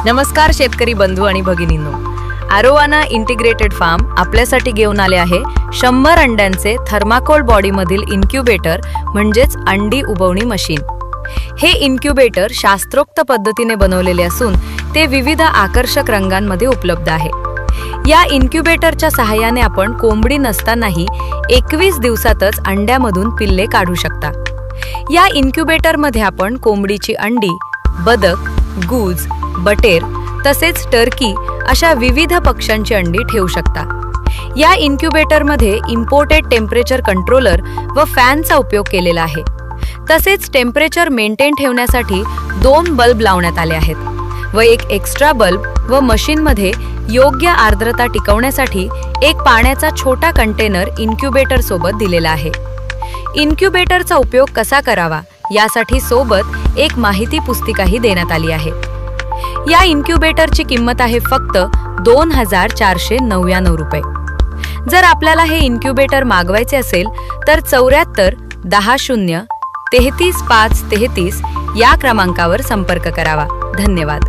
नमस्कार शेतकरी बंधू आणि भगिनींनो, आरोवाना इंटिग्रेटेड फार्म आपल्यासाठी घेऊन आले आहे 100 अंड्यांचे थर्माकोल बॉडीमधील इन्क्युबेटर म्हणजेच अंडी उबवणी मशीन। हे इन्क्युबेटर शास्त्रोक्त पद्धतीने बनवलेले असून ते विविध आकर्षक रंगांमध्ये उपलब्ध आहे। या इन्क्युबेटरच्या सहाय्याने आपण कोंबडी नसतानाही 21 दिवसातच अंड्यामधून पिल्ले काढू शकता। या इन्क्युबेटरमध्ये आपण कोंबडीची अंडी, बदक, गूज, बटेर तसेच टर्की अशा विविध पक्ष्यांची अंडी ठेवू शकता। या इन्क्युबेटरमध्ये इम्पोर्टेड टेम्परेचर कंट्रोलर व फॅनचा उपयोग केलेला आहे। तसेच टेम्परेचर मेंटेन ठेवण्यासाठी 2 बल्ब लावण्यात आले आहेत व एक एक्स्ट्रा बल्ब व मशीनमध्ये योग्य आर्द्रता टिकवण्यासाठी एक पाण्याचा छोटा कंटेनर इन्क्युबेटर सोबत दिलेला आहे। इन्क्युबेटरचा उपयोग कसा करावा यासाठी सोबत एक माहिती पुस्तिकाही देण्यात आली आहे। या इन्क्युबेटरची किंमत आहे फक्त 2499 रुपये। जर आपल्याला हे इन्क्युबेटर मागवायचे असेल तर 74 10 0 33 5 33 या क्रमांकावर संपर्क करावा। धन्यवाद।